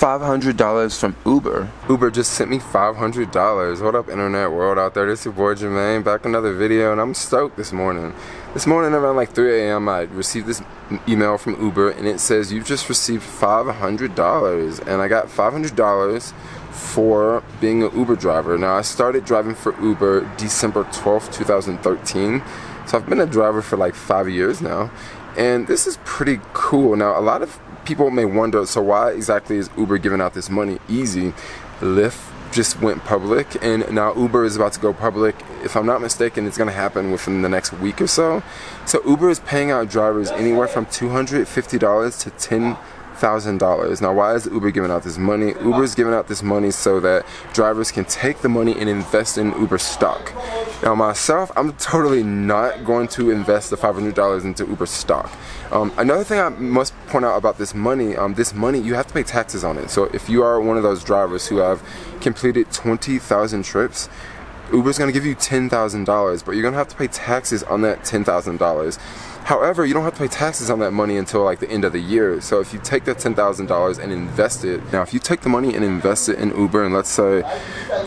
$500 from Uber. Uber just sent me $500. What up, internet world out there? This is your boy Jermaine, back in another video, and I'm stoked this morning. This morning around like 3 a.m. I received this email from Uber, and it says you just received $500, and I got $500 for being an Uber driver. Now, I started driving for Uber December 12th, 2013, so I've been a driver for like 5 years now, and this is pretty cool. Now, a lot of people may wonder, so why exactly is Uber giving out this money? Easy. Lyft just went public, and now Uber is about to go public. If I'm not mistaken, it's going to happen within the next week or so. So Uber is paying out drivers anywhere from $250 to $10,000. Now, why is Uber giving out this money? Uber is giving out this money so that drivers can take the money and invest in Uber stock. Now, myself, I'm totally not going to invest the $500 into Uber stock. Another thing I must point out about this money, you have to pay taxes on it. So if you are one of those drivers who have completed 20,000 trips, Uber's going to give you $10,000, but you're going to have to pay taxes on that $10,000. However, you don't have to pay taxes on that money until like the end of the year. So if you take that $10,000 and invest it, now if you take the money and invest it in Uber, and let's say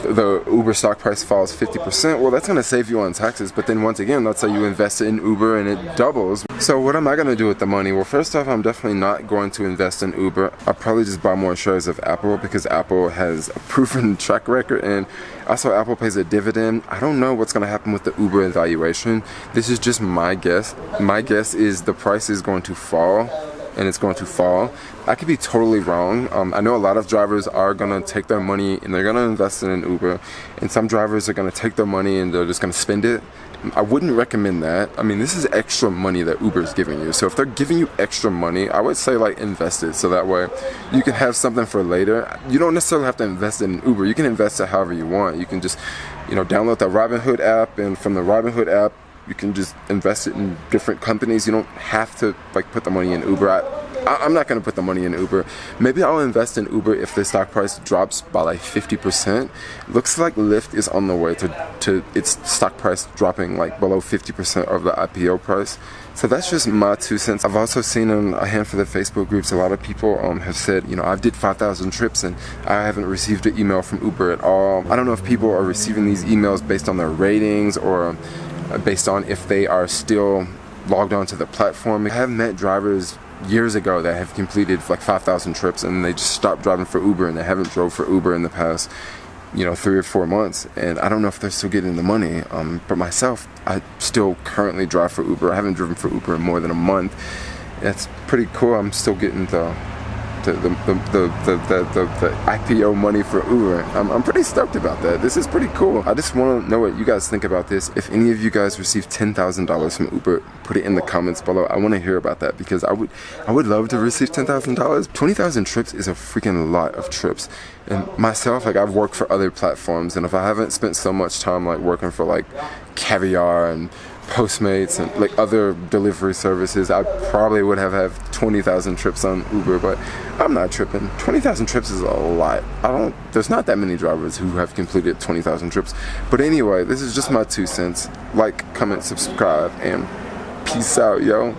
the Uber stock price falls 50%, well, that's going to save you on taxes. But then once again, let's say you invest it in Uber and it doubles. So what am I going to do with the money? Well, first off, I'm definitely not going to invest in Uber. I'll probably just buy more shares of Apple, because Apple has a proven track record, and also Apple pays a dividend. I don't know what's going to happen with the Uber evaluation. This is just my guess. My guess is the price is going to fall, and it's going to fall. I could be totally wrong. I know a lot of drivers are going to take their money and they're going to invest it in Uber, and some drivers are going to take their money and they're just going to spend it. I wouldn't recommend that. I mean, this is extra money that Uber is giving you. So if they're giving you extra money, I would say like invest it, so that way you can have something for later. You don't necessarily have to invest it in Uber. You can invest it however you want. You can just, download the Robinhood app, and from the Robinhood app, you can just invest it in different companies. You don't have to like put the money in Uber. I'm not going to put the money in Uber. Maybe I'll invest in Uber if the stock price drops by like 50%. Looks like Lyft is on the way to its stock price dropping like below 50% of the I.P.O price. So that's just my 2 cents. I've also seen in a handful of Facebook groups, a lot of people have said, I've did 5,000 trips and I haven't received an email from Uber at all. I don't know if people are receiving these emails based on their ratings or based on if they are still logged onto the platform. I have met drivers years ago that have completed like 5,000 trips, and they just stopped driving for Uber, and they haven't drove for Uber in the past 3 or 4 months, and I don't know if they're still getting the money. But myself, I still currently drive for Uber. I haven't driven for Uber in more than a month. That's pretty cool. I'm still getting the I.P.O money for Uber. I'm pretty stoked about that. This is pretty cool. I just want to know what you guys think about this. If any of you guys received $10,000 from Uber, put it in the comments below. I want to hear about that, because I would love to receive $10,000. 20,000 trips is a freaking lot of trips. And myself, like, I've worked for other platforms, and if I haven't spent so much time like working for like Caviar and Postmates and like other delivery services, I probably would have 20,000 trips on Uber, but I'm not tripping. 20,000 trips is a lot. There's not that many drivers who have completed 20,000 trips. But anyway, this is just my 2 cents. Like, comment, subscribe, and peace out, yo.